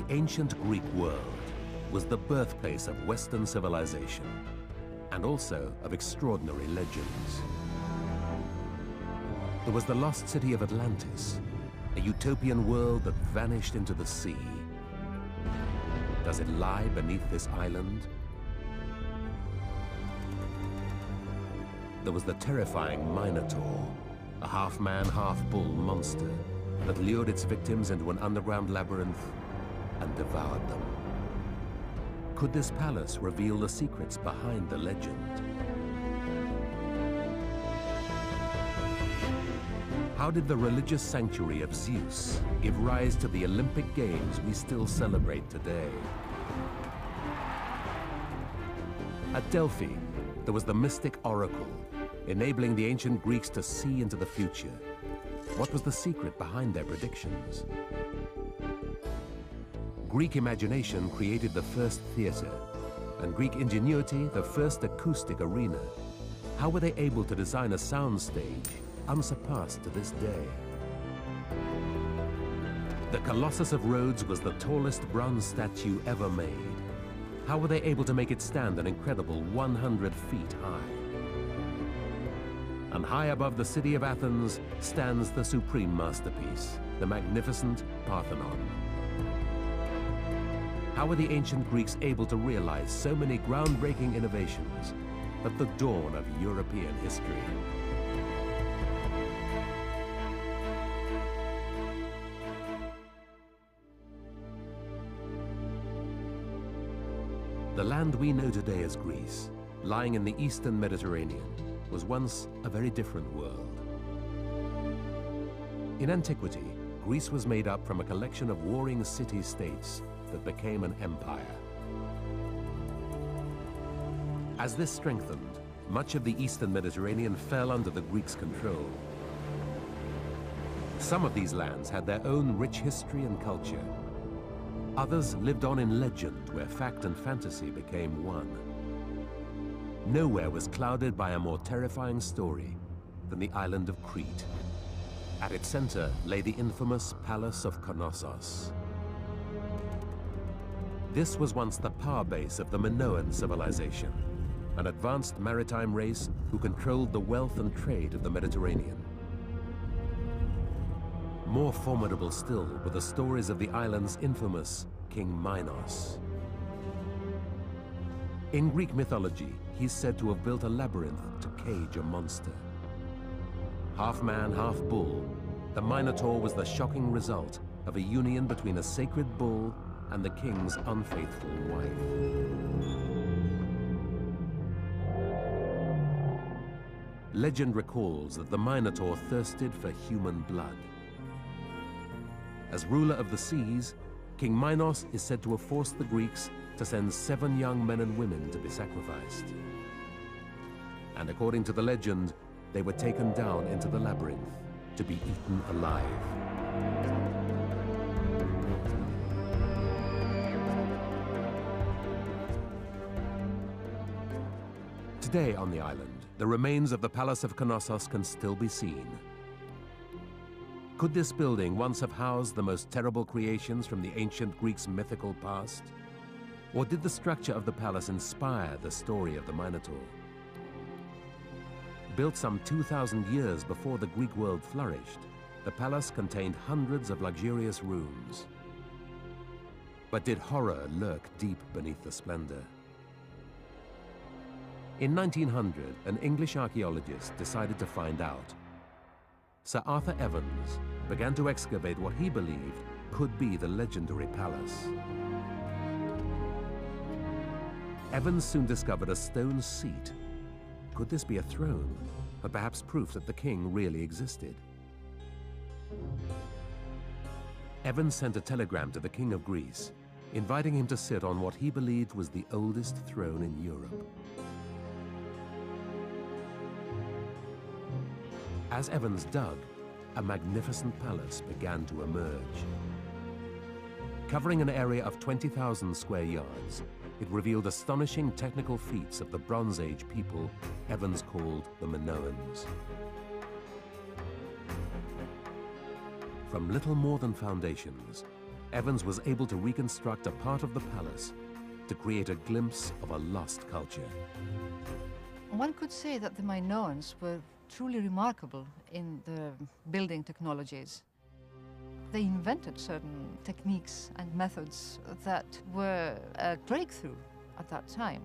ancient Greek world was the birthplace of Western civilization and also of extraordinary legends. There was the lost city of Atlantis, a utopian world that vanished into the sea. Does it lie beneath this island? There was the terrifying Minotaur, a half-man, half-bull monster that lured its victims into an underground labyrinth and devoured them. Could this palace reveal the secrets behind the legend? How did the religious sanctuary of Zeus give rise to the Olympic Games we still celebrate today? At Delphi, there was the mystic oracle, enabling the ancient Greeks to see into the future. What was the secret behind their predictions? Greek imagination created the first theater, and Greek ingenuity the first acoustic arena. How were they able to design a soundstage unsurpassed to this day? The Colossus of Rhodes was the tallest bronze statue ever made. How were they able to make it stand an incredible 100 feet high? And high above the city of Athens stands the supreme masterpiece, the magnificent Parthenon. How were the ancient Greeks able to realize so many groundbreaking innovations at the dawn of European history? The land we know today as Greece, lying in the eastern Mediterranean, was once a very different world. In antiquity, Greece was made up from a collection of warring city-states that became an empire. As this strengthened, much of the eastern Mediterranean fell under the Greeks' control. Some of these lands had their own rich history and culture. Others lived on in legend, where fact and fantasy became one. Nowhere was clouded by a more terrifying story than the island of Crete. At its center lay the infamous Palace of Knossos. This was once the power base of the Minoan civilization, an advanced maritime race who controlled the wealth and trade of the Mediterranean. More formidable still were the stories of the island's infamous King Minos. In Greek mythology, he's said to have built a labyrinth to cage a monster. Half man, half bull, the Minotaur was the shocking result of a union between a sacred bull and the king's unfaithful wife. Legend recalls that the Minotaur thirsted for human blood. As ruler of the seas, King Minos is said to have forced the Greeks to send 7 young men and women to be sacrificed. And according to the legend, they were taken down into the labyrinth to be eaten alive. Today on the island, the remains of the Palace of Knossos can still be seen. Could this building once have housed the most terrible creations from the ancient Greeks' mythical past? Or did the structure of the palace inspire the story of the Minotaur? Built some 2,000 years before the Greek world flourished, the palace contained hundreds of luxurious rooms. But did horror lurk deep beneath the splendor? In 1900, an English archaeologist decided to find out. Sir Arthur Evans began to excavate what he believed could be the legendary palace. Evans soon discovered a stone seat. Could this be a throne, or perhaps proof that the king really existed? Evans sent a telegram to the King of Greece, inviting him to sit on what he believed was the oldest throne in Europe. As Evans dug, a magnificent palace began to emerge. Covering an area of 20,000 square yards, it revealed astonishing technical feats of the Bronze Age people Evans called the Minoans. From little more than foundations, Evans was able to reconstruct a part of the palace to create a glimpse of a lost culture. One could say that the Minoans were truly remarkable in the building technologies. They invented certain techniques and methods that were a breakthrough at that time.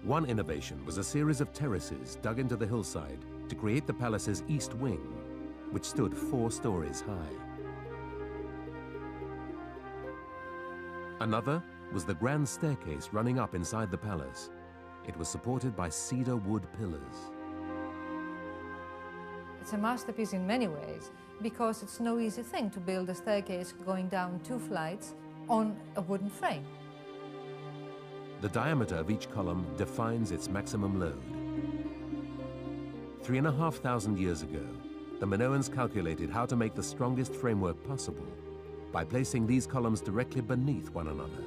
One innovation was a series of terraces dug into the hillside to create the palace's east wing, which stood 4 stories high. Another was the grand staircase running up inside the palace. It was supported by cedar wood pillars. It's a masterpiece in many ways, because it's no easy thing to build a staircase going down 2 flights on a wooden frame. The diameter of each column defines its maximum load. 3,500 years ago, the Minoans calculated how to make the strongest framework possible by placing these columns directly beneath one another.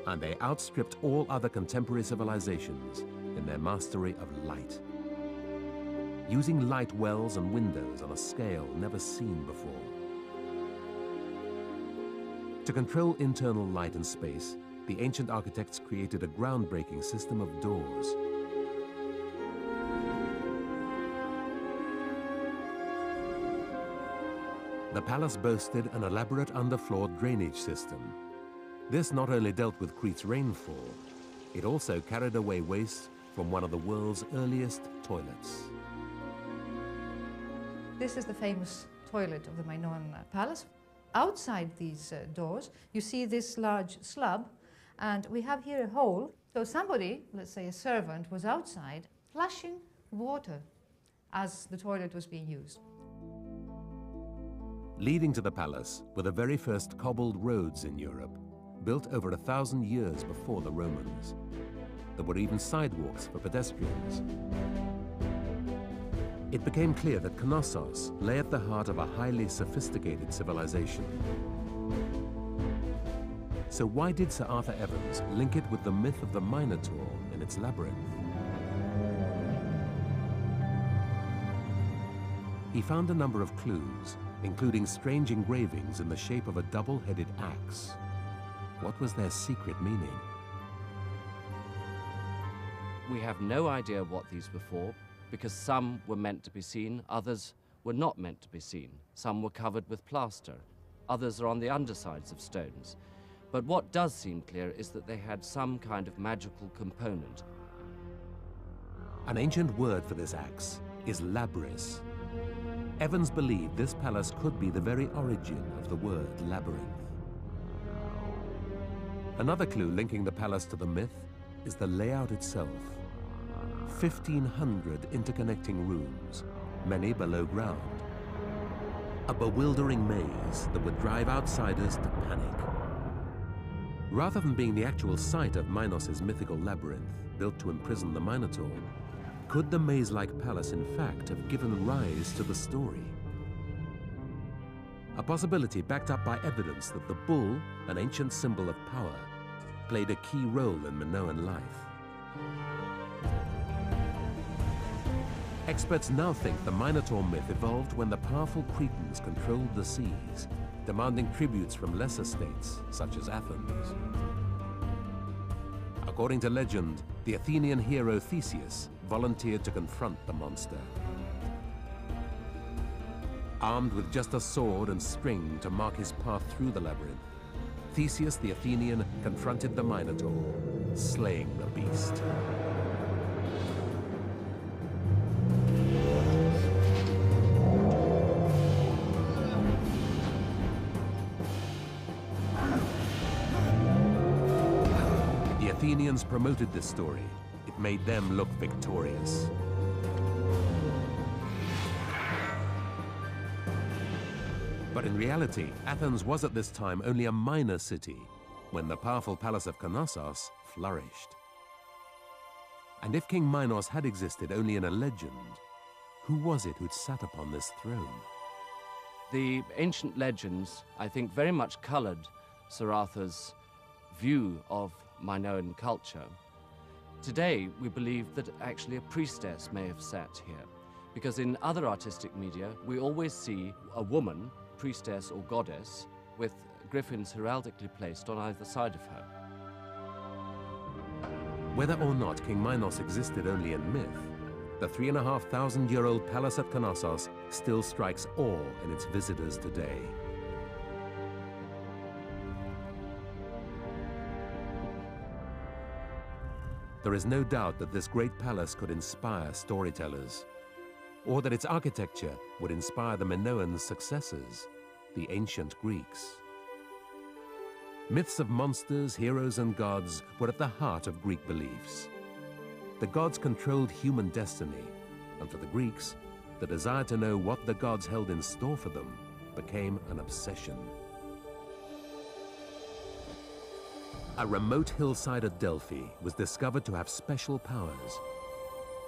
And they outstripped all other contemporary civilizations in their mastery of light, using light wells and windows on a scale never seen before. To control internal light and space, the ancient architects created a groundbreaking system of doors. The palace boasted an elaborate underfloor drainage system. This not only dealt with Crete's rainfall, it also carried away waste from one of the world's earliest toilets. This is the famous toilet of the Minoan palace. Outside these doors, you see this large slab, and we have here a hole. So somebody, let's say a servant, was outside flushing water as the toilet was being used. Leading to the palace were the very first cobbled roads in Europe, built over 1,000 years before the Romans. There were even sidewalks for pedestrians. It became clear that Knossos lay at the heart of a highly sophisticated civilization. So why did Sir Arthur Evans link it with the myth of the Minotaur in its labyrinth? He found a number of clues, including strange engravings in the shape of a double-headed axe. What was their secret meaning? We have no idea what these were for, because some were meant to be seen, others were not meant to be seen. Some were covered with plaster, others are on the undersides of stones. But what does seem clear is that they had some kind of magical component. An ancient word for this axe is labyrinth. Evans believed this palace could be the very origin of the word labyrinth. Another clue linking the palace to the myth is the layout itself. 1,500 interconnecting rooms, many below ground. A bewildering maze that would drive outsiders to panic. Rather than being the actual site of Minos' mythical labyrinth, built to imprison the Minotaur, could the maze-like palace in fact have given rise to the story? A possibility backed up by evidence that the bull, an ancient symbol of power, played a key role in Minoan life. Experts now think the Minotaur myth evolved when the powerful Cretans controlled the seas, demanding tributes from lesser states, such as Athens. According to legend, the Athenian hero Theseus volunteered to confront the monster. Armed with just a sword and string to mark his path through the labyrinth, Theseus the Athenian confronted the Minotaur, slaying the beast. The Athenians promoted this story. It made them look victorious. But in reality, Athens was at this time only a minor city when the powerful palace of Knossos flourished. And if King Minos had existed only in a legend, who was it who'd sat upon this throne? The ancient legends, I think, very much colored Sir Arthur's view of Minoan culture. Today, we believe that actually a priestess may have sat here, Because in other artistic media, we always see a woman, priestess or goddess, with griffins heraldically placed on either side of her. Whether or not King Minos existed only in myth, the 3,500-year-old palace at Knossos still strikes awe in its visitors today. There is no doubt that this great palace could inspire storytellers, or that its architecture would inspire the Minoan successors, the ancient Greeks. Myths of monsters, heroes, and gods were at the heart of Greek beliefs. The gods controlled human destiny, and for the Greeks, the desire to know what the gods held in store for them became an obsession. A remote hillside at Delphi was discovered to have special powers.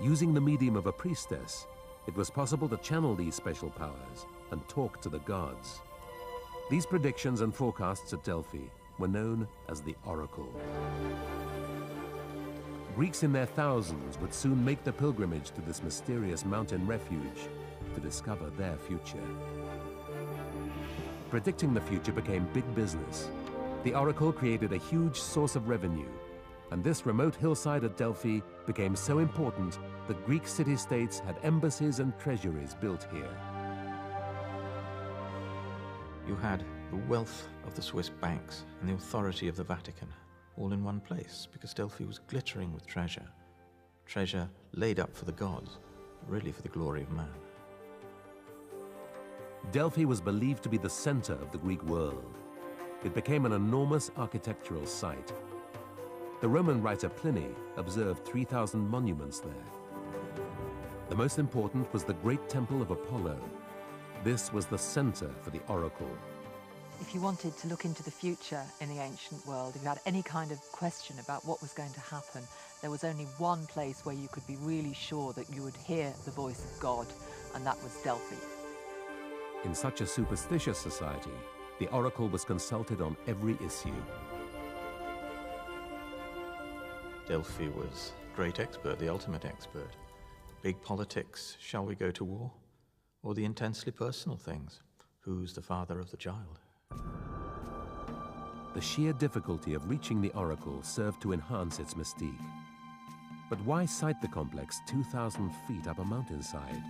Using the medium of a priestess, it was possible to channel these special powers and talk to the gods. These predictions and forecasts at Delphi were known as the Oracle. Greeks in their thousands would soon make the pilgrimage to this mysterious mountain refuge to discover their future. Predicting the future became big business. The Oracle created a huge source of revenue, and this remote hillside at Delphi became so important that Greek city-states had embassies and treasuries built here. You had the wealth of the Swiss banks and the authority of the Vatican all in one place, because Delphi was glittering with treasure. Treasure laid up for the gods, but really for the glory of man. Delphi was believed to be the center of the Greek world. It became an enormous architectural site. The Roman writer Pliny observed 3,000 monuments there. The most important was the great temple of Apollo. This was the center for the Oracle. If you wanted to look into the future in the ancient world, if you had any kind of question about what was going to happen, there was only one place where you could be really sure that you would hear the voice of God, and that was Delphi. In such a superstitious society, the Oracle was consulted on every issue. Delphi was the great expert, the ultimate expert. Big politics, shall we go to war? Or the intensely personal things, who's the father of the child? The sheer difficulty of reaching the Oracle served to enhance its mystique. But why site the complex 2,000 feet up a mountainside?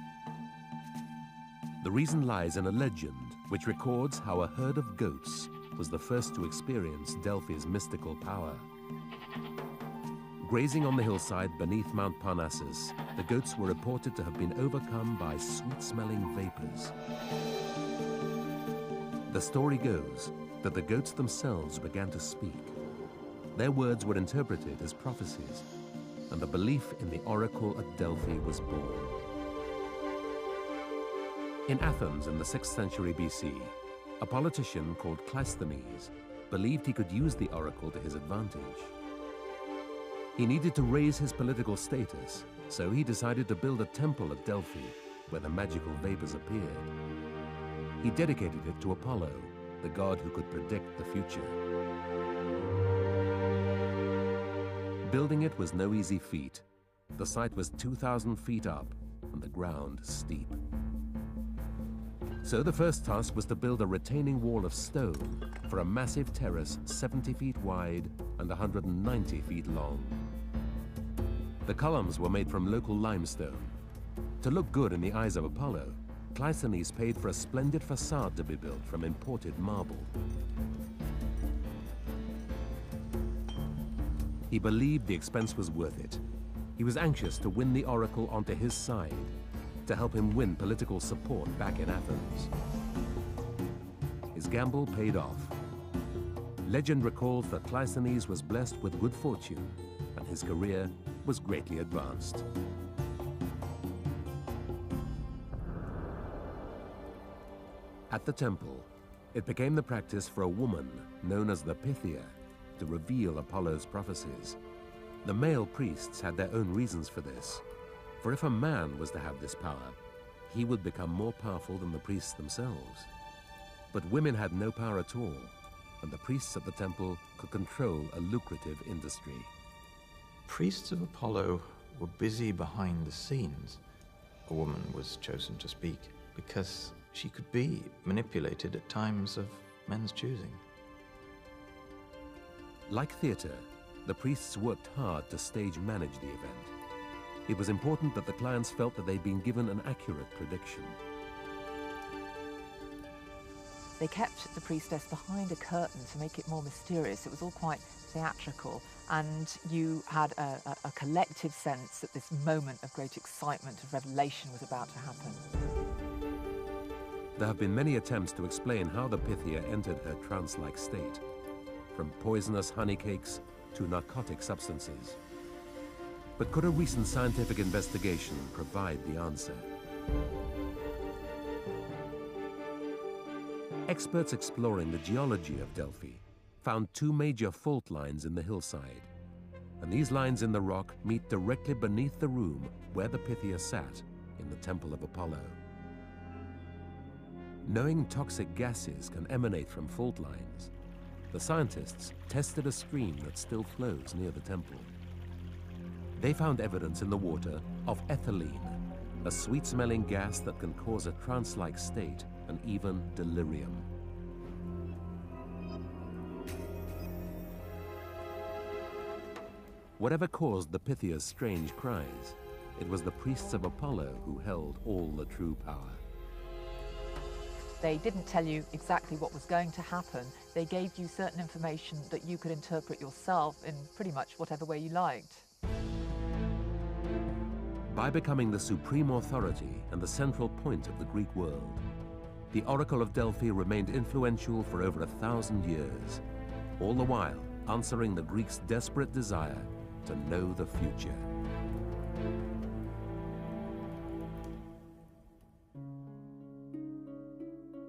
The reason lies in a legend which records how a herd of goats was the first to experience Delphi's mystical power. Grazing on the hillside beneath Mount Parnassus, the goats were reported to have been overcome by sweet-smelling vapors. The story goes that the goats themselves began to speak. Their words were interpreted as prophecies, and the belief in the Oracle at Delphi was born. In Athens in the 6th century BC, a politician called Cleisthenes believed he could use the Oracle to his advantage. He needed to raise his political status, so he decided to build a temple at Delphi where the magical vapors appeared. He dedicated it to Apollo, the god who could predict the future. Building it was no easy feat. The site was 2,000 feet up and the ground steep. So the first task was to build a retaining wall of stone for a massive terrace 70 feet wide and 190 feet long. The columns were made from local limestone. To look good in the eyes of Apollo, Cleisthenes paid for a splendid facade to be built from imported marble. He believed the expense was worth it. He was anxious to win the Oracle onto his side, to help him win political support back in Athens. His gamble paid off. Legend recalls that Cleisthenes was blessed with good fortune, and his career was greatly advanced. At the temple, it became the practice for a woman, known as the Pythia, to reveal Apollo's prophecies. The male priests had their own reasons for this, for if a man was to have this power, he would become more powerful than the priests themselves. But women had no power at all, and the priests at the temple could control a lucrative industry. Priests of Apollo were busy behind the scenes, a woman was chosen to speak, because she could be manipulated at times of men's choosing. Like theatre, the priests worked hard to stage manage the event. It was important that the clients felt that they'd been given an accurate prediction. They kept the priestess behind a curtain to make it more mysterious. It was all quite theatrical, and you had a collective sense that this moment of great excitement, of revelation, was about to happen. There have been many attempts to explain how the Pythia entered her trance-like state, from poisonous honey cakes to narcotic substances. But could a recent scientific investigation provide the answer? Experts exploring the geology of Delphi found two major fault lines in the hillside, and these lines in the rock meet directly beneath the room where the Pythia sat in the Temple of Apollo. Knowing toxic gases can emanate from fault lines, the scientists tested a stream that still flows near the temple. They found evidence in the water of ethylene, a sweet-smelling gas that can cause a trance-like state and even delirium. Whatever caused the Pythia's strange cries, it was the priests of Apollo who held all the true power. They didn't tell you exactly what was going to happen. They gave you certain information that you could interpret yourself in pretty much whatever way you liked. By becoming the supreme authority and the central point of the Greek world, the Oracle of Delphi remained influential for over 1,000 years, all the while answering the Greeks' desperate desire to know the future.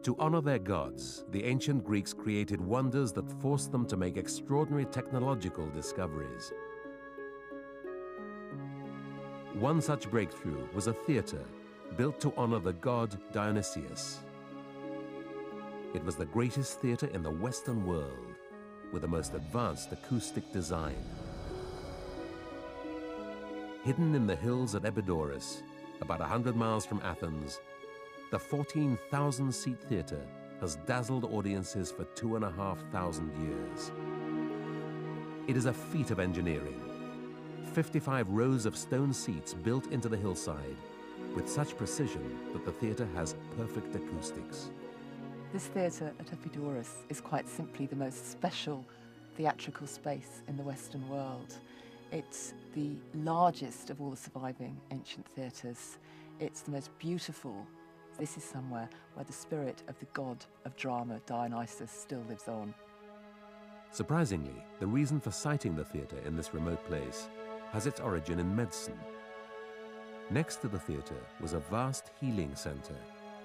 To honor their gods, the ancient Greeks created wonders that forced them to make extraordinary technological discoveries. One such breakthrough was a theater built to honor the god Dionysius. It was the greatest theater in the Western world, with the most advanced acoustic design. Hidden in the hills at Epidaurus, about 100 miles from Athens, the 14,000-seat theater has dazzled audiences for 2,500 years. It is a feat of engineering. 55 rows of stone seats built into the hillside, with such precision that the theater has perfect acoustics. This theatre at Epidaurus is quite simply the most special theatrical space in the Western world. It's the largest of all the surviving ancient theatres. It's the most beautiful. This is somewhere where the spirit of the god of drama, Dionysus, still lives on. Surprisingly, the reason for siting the theatre in this remote place has its origin in medicine. Next to the theatre was a vast healing centre,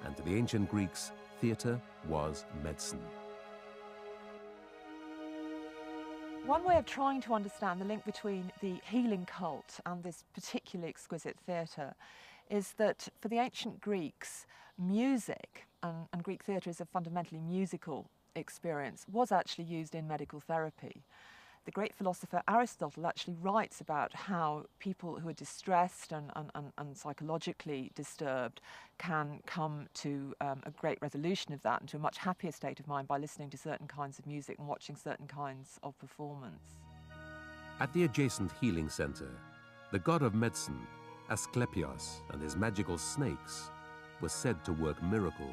and to the ancient Greeks, theatre was medicine. One way of trying to understand the link between the healing cult and this particularly exquisite theatre is that for the ancient Greeks, music, and Greek theatre is a fundamentally musical experience, was actually used in medical therapy. The great philosopher Aristotle actually writes about how people who are distressed and psychologically disturbed can come to a great resolution of that and to a much happier state of mind by listening to certain kinds of music and watching certain kinds of performance. At the adjacent healing center, the god of medicine, Asclepios, and his magical snakes were said to work miracles.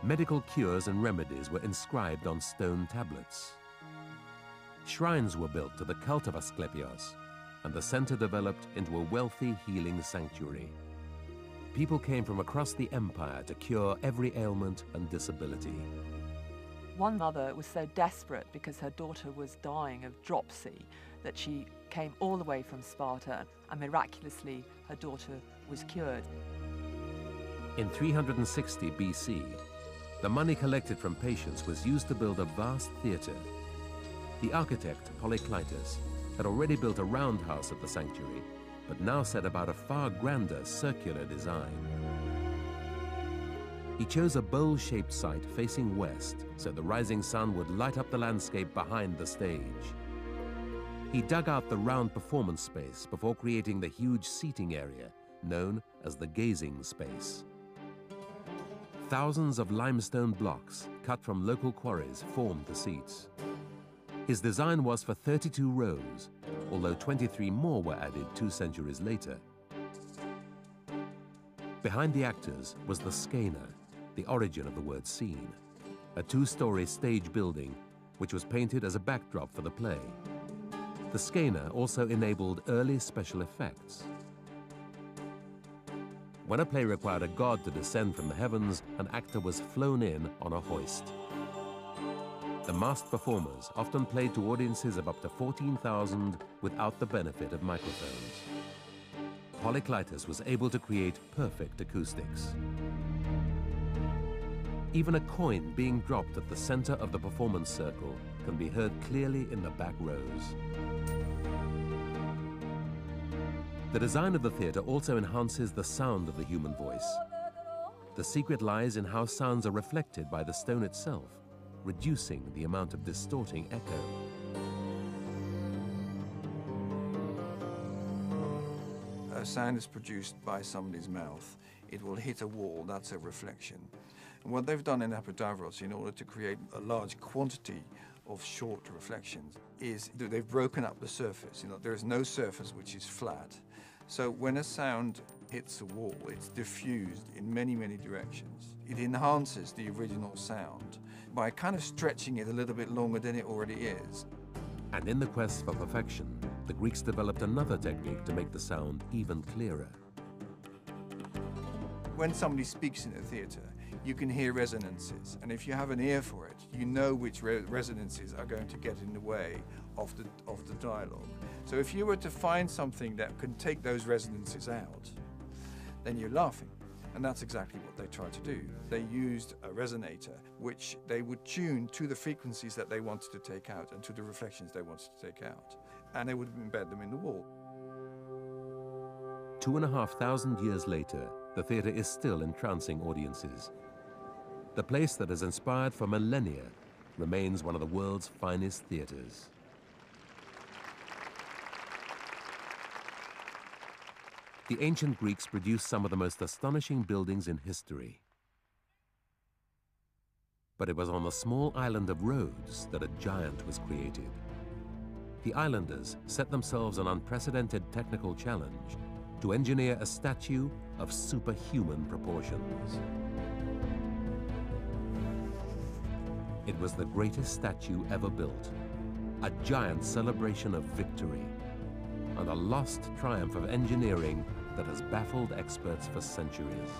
Medical cures and remedies were inscribed on stone tablets. Shrines were built to the cult of Asclepios, and the center developed into a wealthy healing sanctuary. People came from across the empire to cure every ailment and disability. One mother was so desperate because her daughter was dying of dropsy that she came all the way from Sparta, and miraculously her daughter was cured. In 360 BC, the money collected from patients was used to build a vast theater. The architect, Polykleitos, had already built a roundhouse at the sanctuary, but now set about a far grander circular design. He chose a bowl-shaped site facing west so the rising sun would light up the landscape behind the stage. He dug out the round performance space before creating the huge seating area known as the gazing space. Thousands of limestone blocks cut from local quarries formed the seats. His design was for 32 rows, although 23 more were added 2 centuries later. Behind the actors was the Scena, the origin of the word scene, a 2-story stage building which was painted as a backdrop for the play. The Scena also enabled early special effects. When a play required a god to descend from the heavens, an actor was flown in on a hoist. The masked performers often played to audiences of up to 14,000 without the benefit of microphones. Polykleitos was able to create perfect acoustics. Even a coin being dropped at the center of the performance circle can be heard clearly in the back rows. The design of the theater also enhances the sound of the human voice. The secret lies in how sounds are reflected by the stone itself, reducing the amount of distorting echo. A sound is produced by somebody's mouth. It will hit a wall, that's a reflection. And what they've done in Epidavros, in order to create a large quantity of short reflections, is that they've broken up the surface. There is no surface which is flat. So when a sound hits a wall, it's diffused in many, many directions. It enhances the original sound by kind of stretching it a little bit longer than it already is. And in the quest for perfection, the Greeks developed another technique to make the sound even clearer. When somebody speaks in a theater, you can hear resonances, and if you have an ear for it, you know which resonances are going to get in the way of the dialogue. So if you were to find something that can take those resonances out, then you're laughing. And that's exactly what they tried to do. They used a resonator, which they would tune to the frequencies that they wanted to take out and to the reflections they wanted to take out. And they would embed them in the wall. 2,500 years later, the theater is still entrancing audiences. The place that has inspired for millennia remains one of the world's finest theaters. The ancient Greeks produced some of the most astonishing buildings in history. But it was on the small island of Rhodes that a giant was created. The islanders set themselves an unprecedented technical challenge to engineer a statue of superhuman proportions. It was the greatest statue ever built, a giant celebration of victory, and a lost triumph of engineering that has baffled experts for centuries.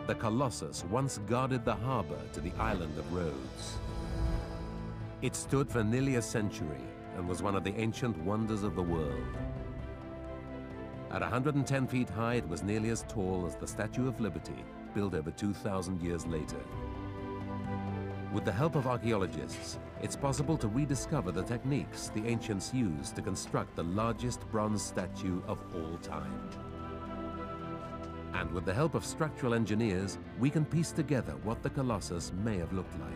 The Colossus once guarded the harbor to the island of Rhodes. It stood for nearly a century and was one of the ancient wonders of the world. At 110 feet high, it was nearly as tall as the Statue of Liberty, built over 2,000 years later. With the help of archaeologists, it's possible to rediscover the techniques the ancients used to construct the largest bronze statue of all time. And with the help of structural engineers, we can piece together what the Colossus may have looked like.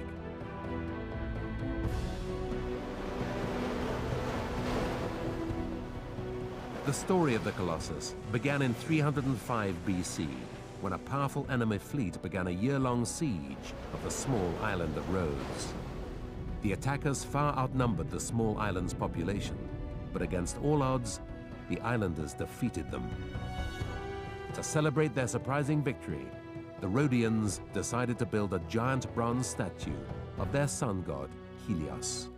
The story of the Colossus began in 305 BC, when a powerful enemy fleet began a year-long siege of the small island of Rhodes. The attackers far outnumbered the small island's population, but against all odds, the islanders defeated them. To celebrate their surprising victory, the Rhodians decided to build a giant bronze statue of their sun god, Helios.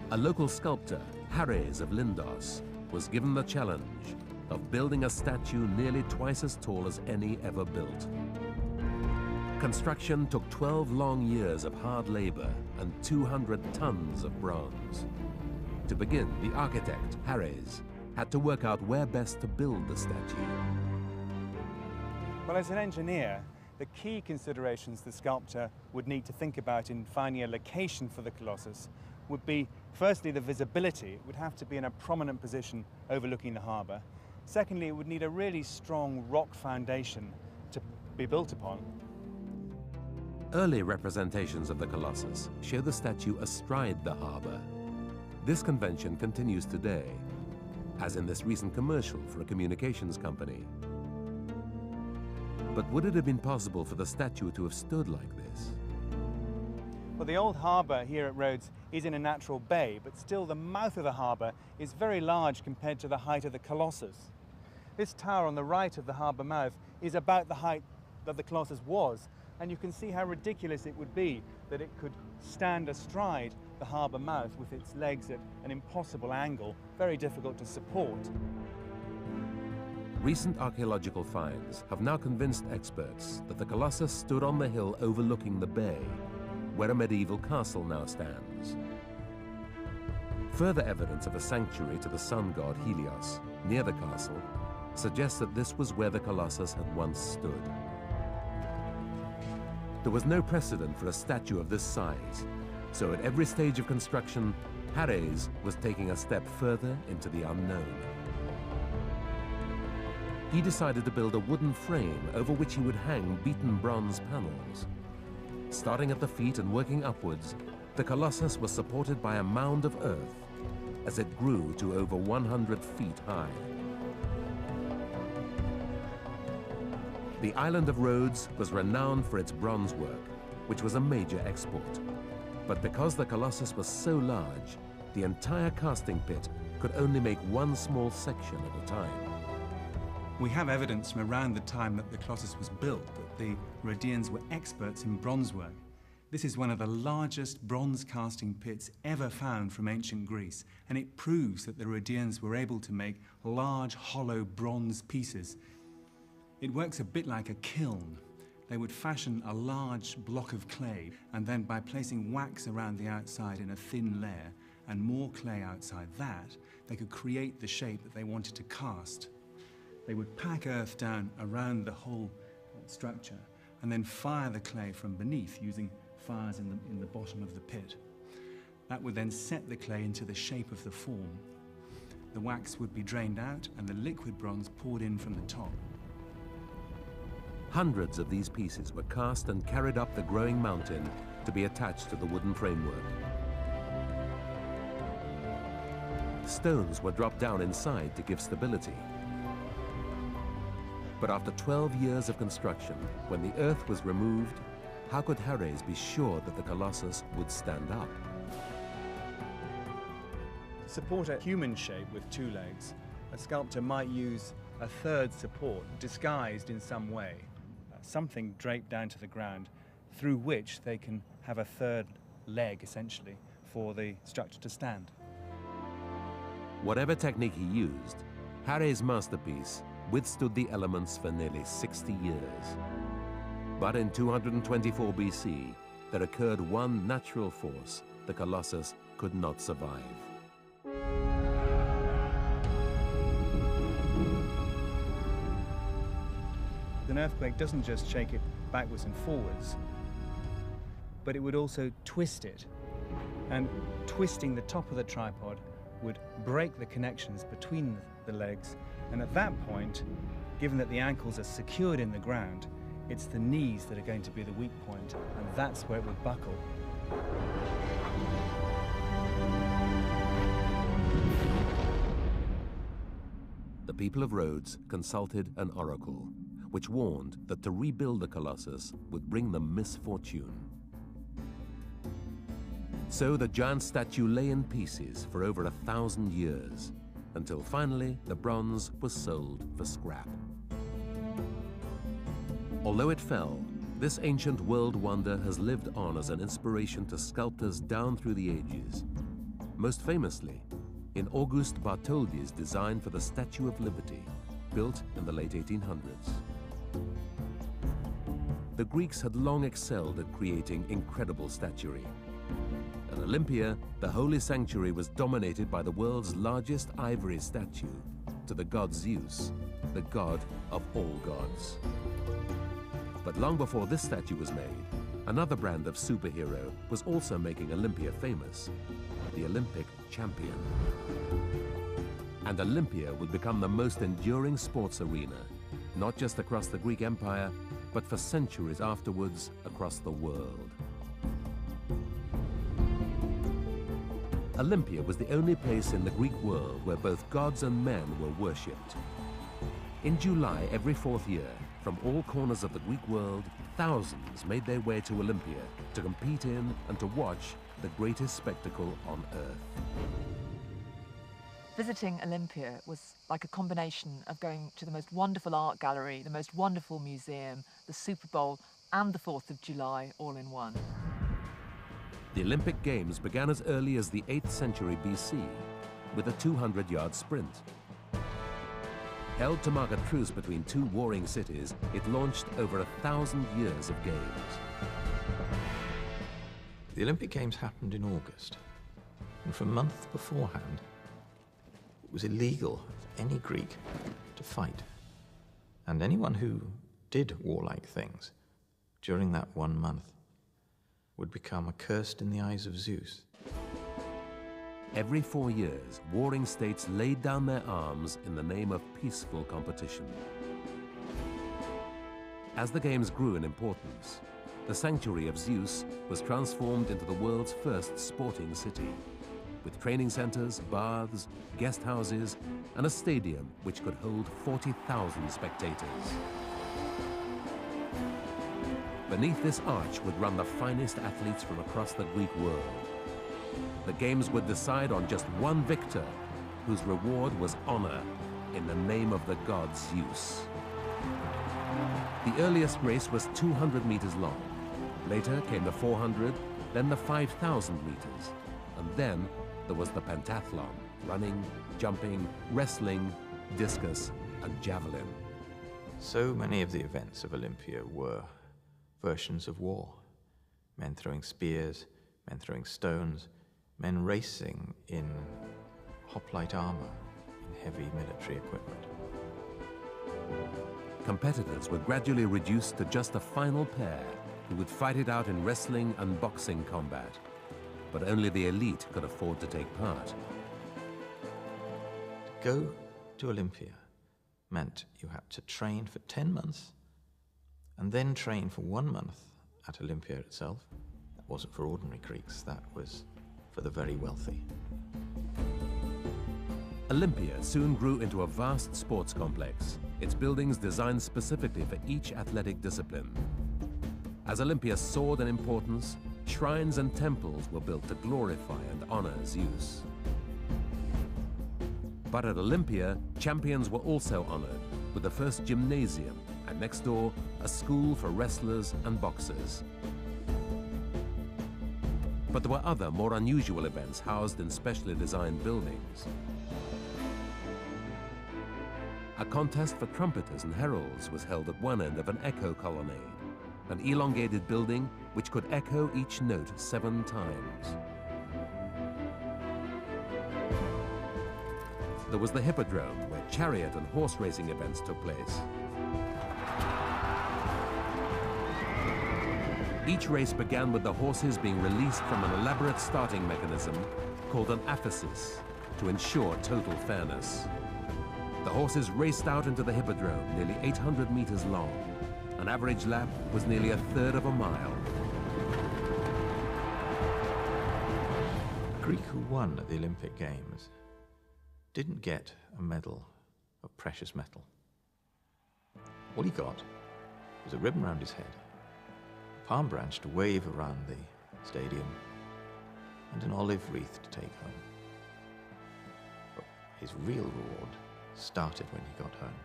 A local sculptor, Hares of Lindos, was given the challenge of building a statue nearly twice as tall as any ever built. Construction took 12 long years of hard labor and 200 tons of bronze. To begin, the architect, Hares, had to work out where best to build the statue. Well, as an engineer, the key considerations the sculptor would need to think about in finding a location for the Colossus would be, firstly, the visibility. It would have to be in a prominent position overlooking the harbour. Secondly, it would need a really strong rock foundation to be built upon. Early representations of the Colossus show the statue astride the harbour. This convention continues today. as in this recent commercial for a communications company. But would it have been possible for the statue to have stood like this? Well, the old harbour here at Rhodes is in a natural bay, but still the mouth of the harbour is very large compared to the height of the Colossus. This tower on the right of the harbour mouth is about the height that the Colossus was, and you can see how ridiculous it would be that it could stand astride the harbour mouth with its legs at an impossible angle, very difficult to support. Recent archaeological finds have now convinced experts that the Colossus stood on the hill overlooking the bay, where a medieval castle now stands. Further evidence of a sanctuary to the sun god Helios near the castle suggests that this was where the Colossus had once stood. There was no precedent for a statue of this size, so at every stage of construction, Harrhades was taking a step further into the unknown. He decided to build a wooden frame over which he would hang beaten bronze panels. Starting at the feet and working upwards, the Colossus was supported by a mound of earth as it grew to over 100 feet high. The island of Rhodes was renowned for its bronze work, which was a major export. But because the Colossus was so large, the entire casting pit could only make one small section at a time. We have evidence from around the time that the Colossus was built that the Rhodians were experts in bronze work. This is one of the largest bronze casting pits ever found from ancient Greece, and it proves that the Rhodians were able to make large, hollow bronze pieces. It works a bit like a kiln. They would fashion a large block of clay, and then by placing wax around the outside in a thin layer and more clay outside that, they could create the shape that they wanted to cast. They would pack earth down around the whole structure and then fire the clay from beneath using fires in the bottom of the pit. That would then set the clay into the shape of the form. The wax would be drained out and the liquid bronze poured in from the top. Hundreds of these pieces were cast and carried up the growing mountain to be attached to the wooden framework. Stones were dropped down inside to give stability. But after 12 years of construction, when the earth was removed, how could Harrhades be sure that the Colossus would stand up? To support a human shape with two legs, a sculptor might use a third support disguised in some way, something draped down to the ground through which they can have a third leg, essentially, for the structure to stand. Whatever technique he used, Harrhades' masterpiece withstood the elements for nearly 60 years. But in 224 BC, there occurred one natural force the Colossus could not survive. An earthquake doesn't just shake it backwards and forwards, but it would also twist it. And twisting the top of the tripod would break the connections between the legs. And at that point, given that the ankles are secured in the ground, it's the knees that are going to be the weak point, and that's where it would buckle. The people of Rhodes consulted an oracle, which warned that to rebuild the Colossus would bring them misfortune. So the giant statue lay in pieces for over 1,000 years, until finally the bronze was sold for scrap. Although it fell, this ancient world wonder has lived on as an inspiration to sculptors down through the ages, most famously in Auguste Bartholdi's design for the Statue of Liberty, built in the late 1800s. The Greeks had long excelled at creating incredible statuary. At Olympia, the holy sanctuary was dominated by the world's largest ivory statue to the god Zeus, the god of all gods. But long before this statue was made, another brand of superhero was also making Olympia famous, the Olympic champion. And Olympia would become the most enduring sports arena, not just across the Greek Empire, but for centuries afterwards across the world. Olympia was the only place in the Greek world where both gods and men were worshipped. In July every 4th year, from all corners of the Greek world, thousands made their way to Olympia to compete in and to watch the greatest spectacle on earth. Visiting Olympia was like a combination of going to the most wonderful art gallery, the most wonderful museum, the Super Bowl, and the 4th of July all in one. The Olympic Games began as early as the 8th century BC with a 200-yard sprint. Held to mark a truce between two warring cities, it launched over 1,000 years of games. The Olympic Games happened in August, and for a month beforehand, it was illegal for any Greek to fight. And anyone who did warlike things during that 1 month would become accursed in the eyes of Zeus. Every 4 years, warring states laid down their arms in the name of peaceful competition. As the games grew in importance, the sanctuary of Zeus was transformed into the world's first sporting city, with training centers, baths, guest houses, and a stadium which could hold 40,000 spectators. Beneath this arch would run the finest athletes from across the Greek world. The games would decide on just one victor, whose reward was honor in the name of the god Zeus. The earliest race was 200 meters long. Later came the 400, then the 5,000 meters, and then there was the pentathlon, running, jumping, wrestling, discus, and javelin. So many of the events of Olympia were versions of war. Men throwing spears, men throwing stones, men racing in hoplite armor, in heavy military equipment. Competitors were gradually reduced to just a final pair who would fight it out in wrestling and boxing combat. But only the elite could afford to take part. To go to Olympia meant you had to train for 10 months and then train for 1 month at Olympia itself. That wasn't for ordinary Greeks, that was for the very wealthy. Olympia soon grew into a vast sports complex, its buildings designed specifically for each athletic discipline. As Olympia soared in importance, shrines and temples were built to glorify and honor Zeus. But at Olympia, champions were also honored with the first gymnasium, and next door, a school for wrestlers and boxers. But there were other, more unusual events housed in specially designed buildings. A contest for trumpeters and heralds was held at one end of an echo colonnade, an elongated building which could echo each note 7 times. There was the Hippodrome, where chariot and horse racing events took place. Each race began with the horses being released from an elaborate starting mechanism called an aphesis to ensure total fairness. The horses raced out into the Hippodrome, nearly 800 meters long. An average lap was nearly 1/3 of a mile. The Greek who won at the Olympic Games didn't get a medal of precious metal. All he got was a ribbon around his head, a palm branch to wave around the stadium, and an olive wreath to take home. But his real reward started when he got home.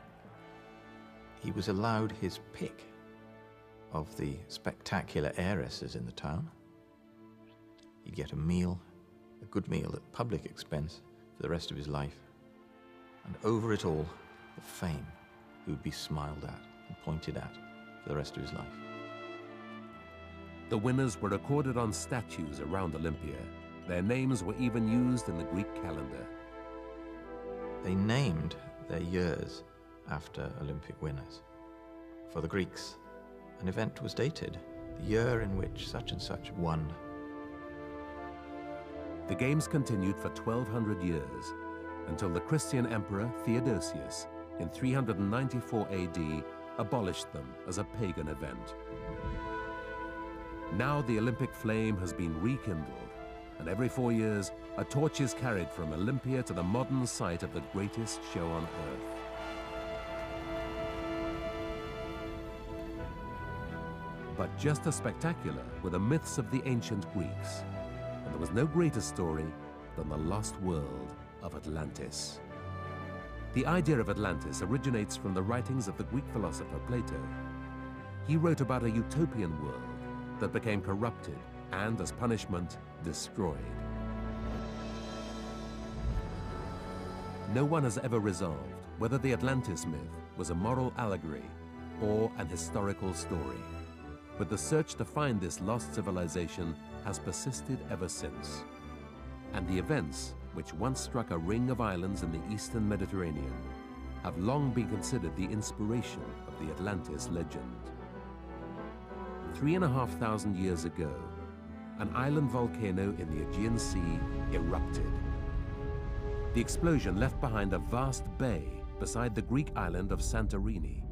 He was allowed his pick of the spectacular heiresses in the town. He'd get a meal, a good meal at public expense for the rest of his life. And over it all, the fame he would be smiled at and pointed at for the rest of his life. The winners were recorded on statues around Olympia. Their names were even used in the Greek calendar. They named their years after Olympic winners. For the Greeks, an event was dated, the year in which such and such won. The games continued for 1,200 years, until the Christian emperor Theodosius, in 394 AD, abolished them as a pagan event. Now the Olympic flame has been rekindled, and every 4 years, a torch is carried from Olympia to the modern site of the greatest show on Earth. But just as spectacular were the myths of the ancient Greeks, and there was no greater story than the lost world of Atlantis. The idea of Atlantis originates from the writings of the Greek philosopher Plato. He wrote about a utopian world that became corrupted and, as punishment, destroyed. No one has ever resolved whether the Atlantis myth was a moral allegory or an historical story, but the search to find this lost civilization has persisted ever since. And the events, which once struck a ring of islands in the eastern Mediterranean, have long been considered the inspiration of the Atlantis legend. 3,500 years ago, an island volcano in the Aegean Sea erupted. The explosion left behind a vast bay beside the Greek island of Santorini.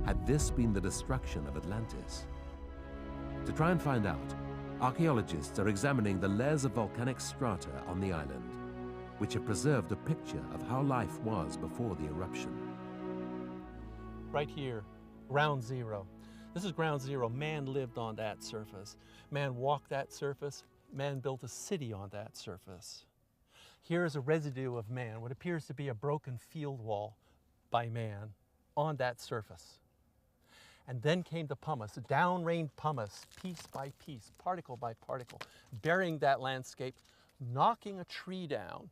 Had this been the destruction of Atlantis? To try and find out, archaeologists are examining the layers of volcanic strata on the island, which have preserved a picture of how life was before the eruption. Right here, ground zero. This is ground zero. Man lived on that surface. Man walked that surface. Man built a city on that surface. Here is a residue of man, what appears to be a broken field wall by man on that surface. And then came the pumice, down rained pumice, piece by piece, particle by particle, burying that landscape, knocking a tree down.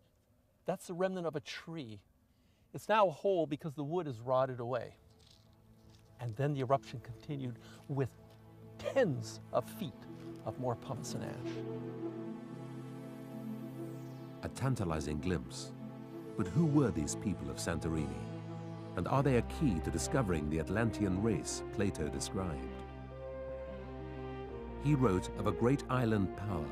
That's the remnant of a tree. It's now a hole because the wood is rotted away. And then the eruption continued with tens of feet of more pumice and ash. A tantalizing glimpse. But who were these people of Santorini? And are they a key to discovering the Atlantean race Plato described? He wrote of a great island power.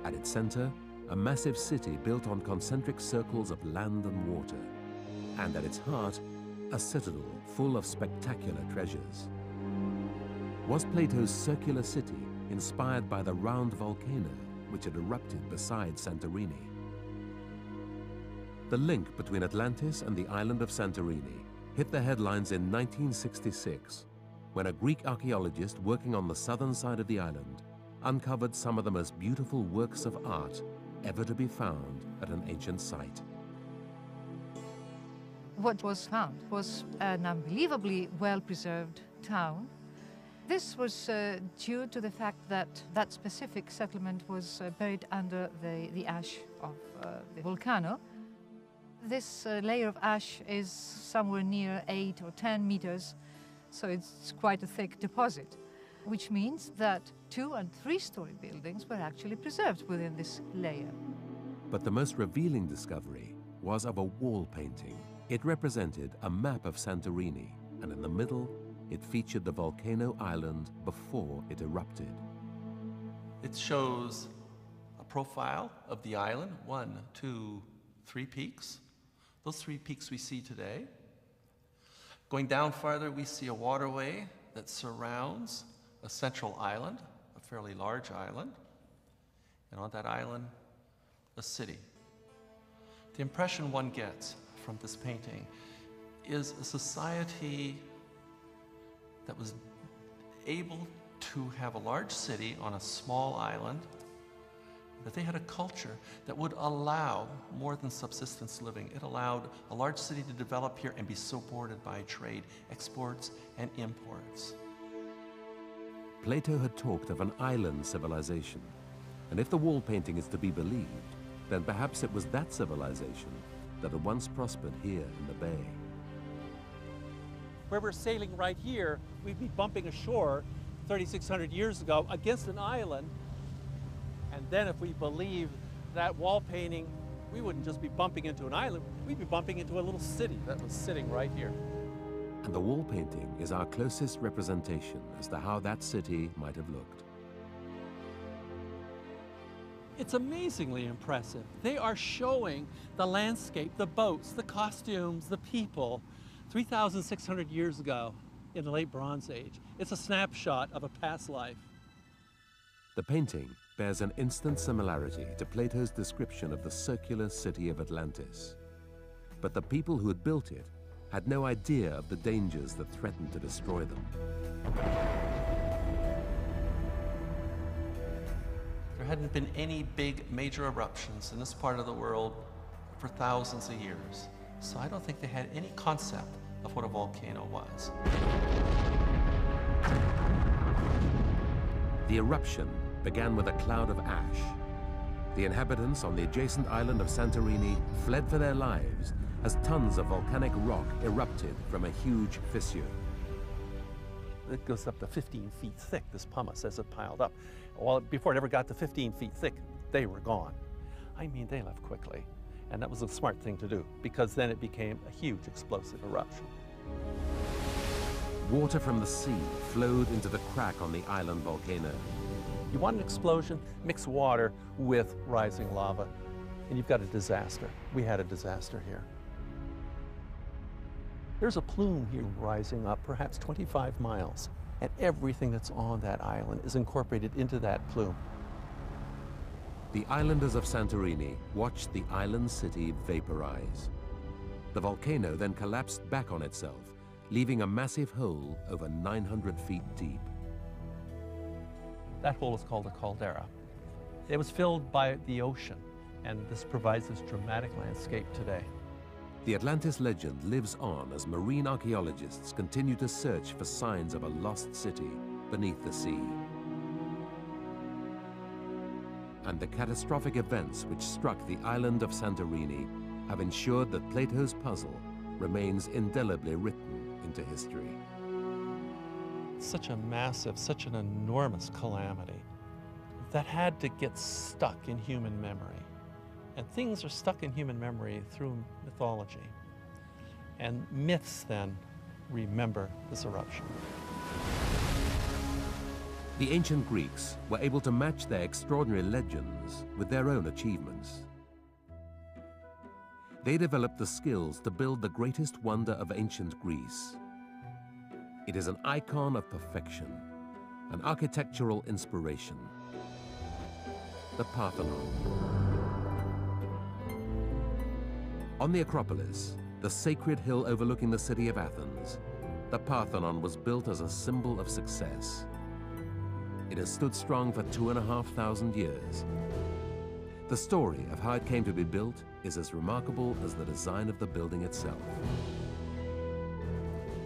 At its center, a massive city built on concentric circles of land and water. And at its heart, a citadel full of spectacular treasures. Was Plato's circular city inspired by the round volcano which had erupted beside Santorini? The link between Atlantis and the island of Santorini hit the headlines in 1966 when a Greek archaeologist working on the southern side of the island uncovered some of the most beautiful works of art ever to be found at an ancient site. What was found was an unbelievably well-preserved town. This was due to the fact that that specific settlement was buried under the ash of the volcano. This layer of ash is somewhere near 8 or 10 meters, so it's quite a thick deposit, which means that 2- and 3-story buildings were actually preserved within this layer. But the most revealing discovery was of a wall painting. It represented a map of Santorini, and in the middle, it featured the volcano island before it erupted. It shows a profile of the island, 1, 2, 3 peaks. Those 3 peaks we see today. Going down farther, we see a waterway that surrounds a central island, a fairly large island, and on that island, a city. The impression one gets from this painting is a society that was able to have a large city on a small island, that they had a culture that would allow more than subsistence living. It allowed a large city to develop here and be supported by trade, exports and imports. Plato had talked of an island civilization, and if the wall painting is to be believed, then perhaps it was that civilization that had once prospered here in the bay. Where we're sailing right here, we'd be bumping ashore 3,600 years ago against an island. And then if we believe that wall painting, we wouldn't just be bumping into an island, we'd be bumping into a little city that was sitting right here. And the wall painting is our closest representation as to how that city might have looked. It's amazingly impressive. They are showing the landscape, the boats, the costumes, the people 3,600 years ago in the late Bronze Age. It's a snapshot of a past life. The painting bears an instant similarity to Plato's description of the circular city of Atlantis. But the people who had built it had no idea of the dangers that threatened to destroy them. There hadn't been any big major eruptions in this part of the world for thousands of years. So I don't think they had any concept of what a volcano was. The eruption began with a cloud of ash. The inhabitants on the adjacent island of Santorini fled for their lives as tons of volcanic rock erupted from a huge fissure. It goes up to 15 feet thick, this pumice, as it piled up. Well, before it ever got to 15 feet thick, they were gone. I mean, they left quickly. And that was a smart thing to do, because then it became a huge explosive eruption. Water from the sea flowed into the crack on the island volcano. You want an explosion, mix water with rising lava, and you've got a disaster. We had a disaster here. There's a plume here rising up perhaps 25 miles, and everything that's on that island is incorporated into that plume. The islanders of Santorini watched the island city vaporize. The volcano then collapsed back on itself, leaving a massive hole over 900 feet deep. That hole is called a caldera. It was filled by the ocean, and this provides this dramatic landscape today. The Atlantis legend lives on as marine archaeologists continue to search for signs of a lost city beneath the sea. And the catastrophic events which struck the island of Santorini have ensured that Plato's puzzle remains indelibly written into history. Such a massive, such an enormous calamity that had to get stuck in human memory. And things are stuck in human memory through mythology. And myths then remember this eruption. The ancient Greeks were able to match their extraordinary legends with their own achievements. They developed the skills to build the greatest wonder of ancient Greece. It is an icon of perfection, an architectural inspiration, the Parthenon. On the Acropolis, the sacred hill overlooking the city of Athens, the Parthenon was built as a symbol of success. It has stood strong for 2,500 years. The story of how it came to be built is as remarkable as the design of the building itself.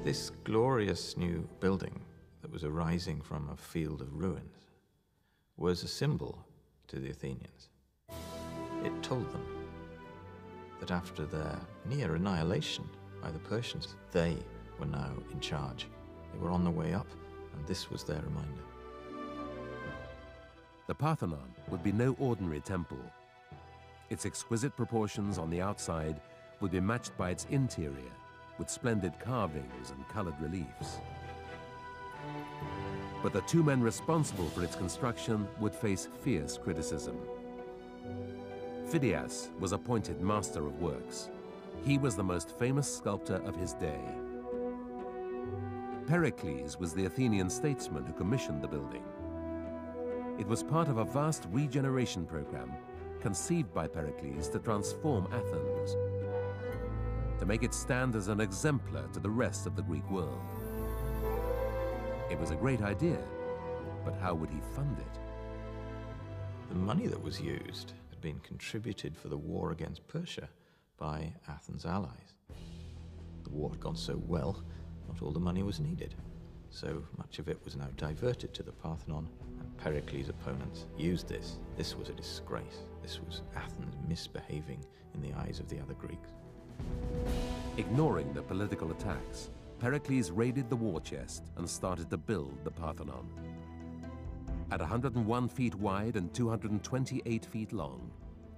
This glorious new building that was arising from a field of ruins was a symbol to the Athenians. It told them that after their near annihilation by the Persians, they were now in charge. They were on the way up, and this was their reminder. The Parthenon would be no ordinary temple. Its exquisite proportions on the outside would be matched by its interior, with splendid carvings and colored reliefs. But the two men responsible for its construction would face fierce criticism. Phidias was appointed master of works. He was the most famous sculptor of his day. Pericles was the Athenian statesman who commissioned the building. It was part of a vast regeneration program conceived by Pericles to transform Athens, to make it stand as an exemplar to the rest of the Greek world. It was a great idea, but how would he fund it? The money that was used had been contributed for the war against Persia by Athens' allies. The war had gone so well, not all the money was needed. So much of it was now diverted to the Parthenon, and Pericles' opponents used this. This was a disgrace. This was Athens misbehaving in the eyes of the other Greeks. Ignoring the political attacks, Pericles raided the war chest and started to build the Parthenon. At 101 feet wide and 228 feet long,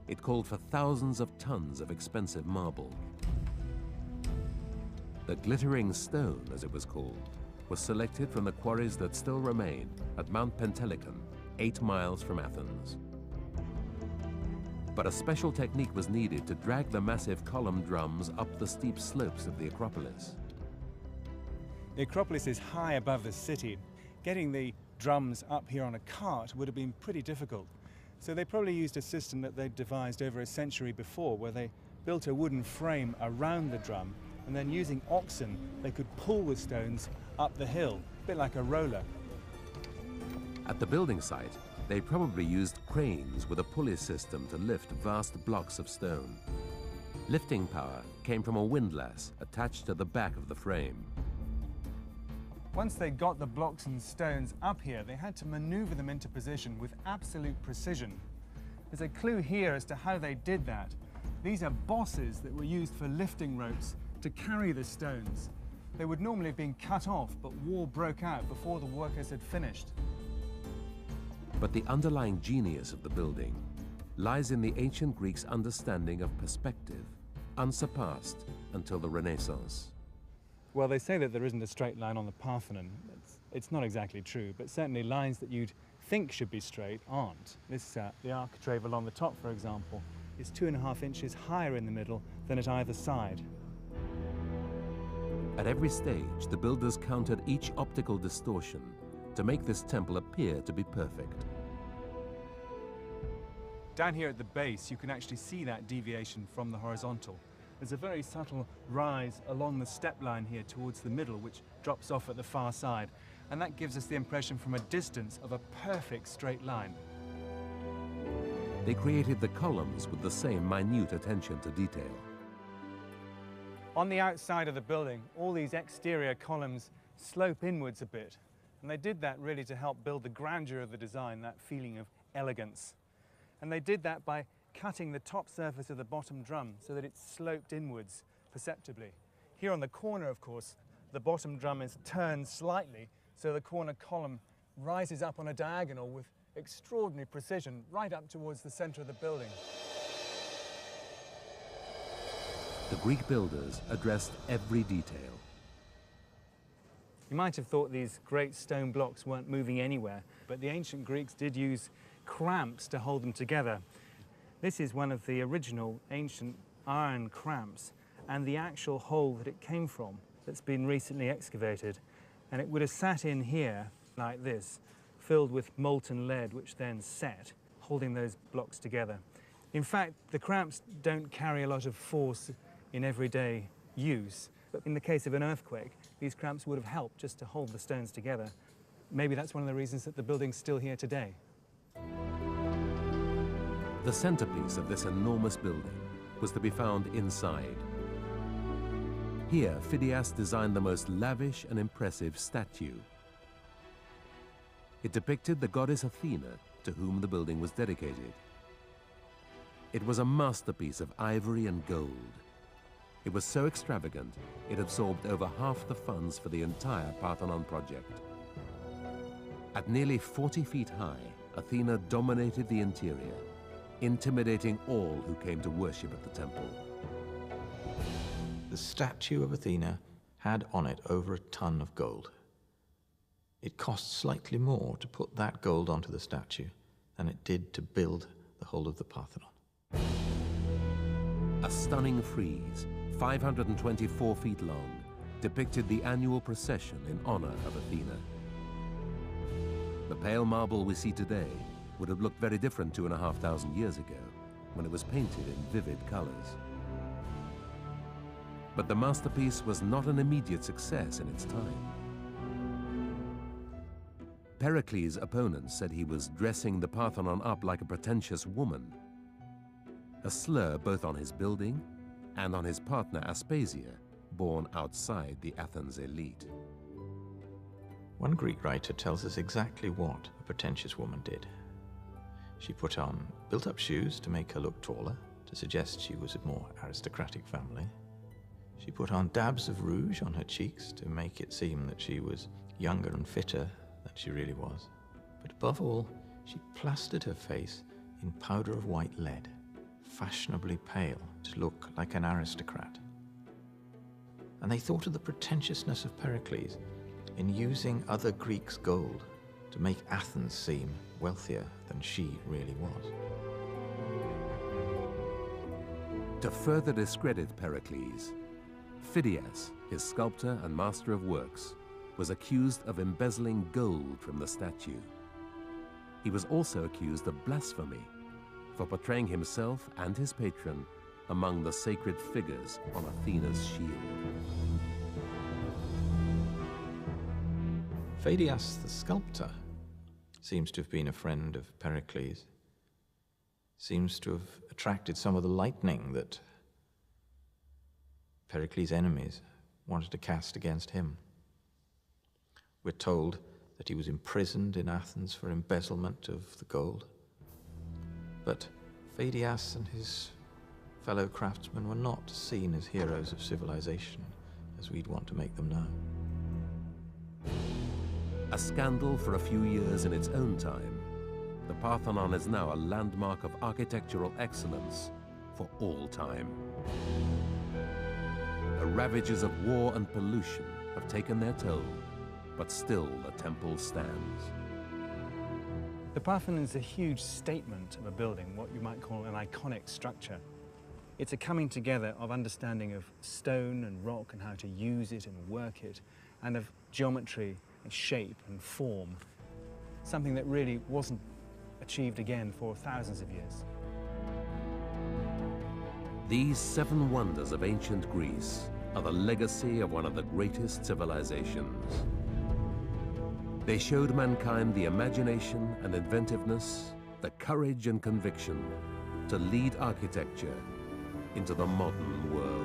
it called for thousands of tons of expensive marble. The glittering stone, as it was called, was selected from the quarries that still remain at Mount Pentelicon, 8 miles from Athens. But a special technique was needed to drag the massive column drums up the steep slopes of the Acropolis. The Acropolis is high above the city. Getting the drums up here on a cart would have been pretty difficult. So they probably used a system that they'd devised over a century before, where they built a wooden frame around the drum, and then using oxen, they could pull the stones up the hill, a bit like a roller. At the building site, they probably used cranes with a pulley system to lift vast blocks of stone. Lifting power came from a windlass attached to the back of the frame. Once they got the blocks and stones up here, they had to maneuver them into position with absolute precision. There's a clue here as to how they did that. These are bosses that were used for lifting ropes to carry the stones. They would normally have been cut off, but war broke out before the workers had finished. But the underlying genius of the building lies in the ancient Greeks' understanding of perspective, unsurpassed until the Renaissance. Well, they say that there isn't a straight line on the Parthenon. It's not exactly true, but certainly lines that you'd think should be straight aren't. The architrave along the top, for example, is 2.5 inches higher in the middle than at either side. At every stage, the builders countered each optical distortion to make this temple appear to be perfect. Down here at the base, you can actually see that deviation from the horizontal. There's a very subtle rise along the step line here towards the middle, which drops off at the far side. And that gives us the impression from a distance of a perfect straight line. They created the columns with the same minute attention to detail. On the outside of the building, all these exterior columns slope inwards a bit. And they did that really to help build the grandeur of the design, that feeling of elegance. And they did that by cutting the top surface of the bottom drum so that it sloped inwards perceptibly. Here on the corner, of course, the bottom drum is turned slightly, so the corner column rises up on a diagonal with extraordinary precision right up towards the center of the building. The Greek builders addressed every detail. You might have thought these great stone blocks weren't moving anywhere, but the ancient Greeks did use cramps to hold them together. This is one of the original ancient iron cramps and the actual hole that it came from that's been recently excavated. And it would have sat in here like this, filled with molten lead, which then set, holding those blocks together. In fact, the cramps don't carry a lot of force in everyday use, but in the case of an earthquake, these cramps would have helped just to hold the stones together. Maybe that's one of the reasons that the building's still here today. The centerpiece of this enormous building was to be found inside. Here, Phidias designed the most lavish and impressive statue. It depicted the goddess Athena, to whom the building was dedicated. It was a masterpiece of ivory and gold. It was so extravagant, it absorbed over half the funds for the entire Parthenon project. At nearly 40 feet high, Athena dominated the interior, intimidating all who came to worship at the temple. The statue of Athena had on it over a ton of gold. It cost slightly more to put that gold onto the statue than it did to build the whole of the Parthenon. A stunning frieze, 524 feet long, depicted the annual procession in honor of Athena. The pale marble we see today would have looked very different 2,500 years ago, when it was painted in vivid colors. But the masterpiece was not an immediate success in its time. Pericles' opponents said he was dressing the Parthenon up like a pretentious woman, a slur both on his building and on his partner Aspasia, born outside the Athens elite. One Greek writer tells us exactly what a pretentious woman did. She put on built-up shoes to make her look taller, to suggest she was a more aristocratic family. She put on dabs of rouge on her cheeks to make it seem that she was younger and fitter than she really was. But above all, she plastered her face in powder of white lead, fashionably pale to look like an aristocrat. And they thought of the pretentiousness of Pericles in using other Greeks' gold to make Athens seem wealthier than she really was. To further discredit Pericles, Phidias, his sculptor and master of works, was accused of embezzling gold from the statue. He was also accused of blasphemy for portraying himself and his patron among the sacred figures on Athena's shield. Pheidias the sculptor seems to have been a friend of Pericles, seems to have attracted some of the lightning that Pericles' enemies wanted to cast against him. We're told that he was imprisoned in Athens for embezzlement of the gold. But Pheidias and his fellow craftsmen were not seen as heroes of civilization, as we'd want to make them now. A scandal for a few years in its own time, the Parthenon is now a landmark of architectural excellence for all time. The ravages of war and pollution have taken their toll, but still the temple stands. The Parthenon is a huge statement of a building, what you might call an iconic structure. It's a coming together of understanding of stone and rock and how to use it and work it, and of geometry and shape and form, something that really wasn't achieved again for thousands of years. These 7 wonders of ancient Greece are the legacy of one of the greatest civilizations. They showed mankind the imagination and inventiveness, the courage and conviction to lead architecture into the modern world.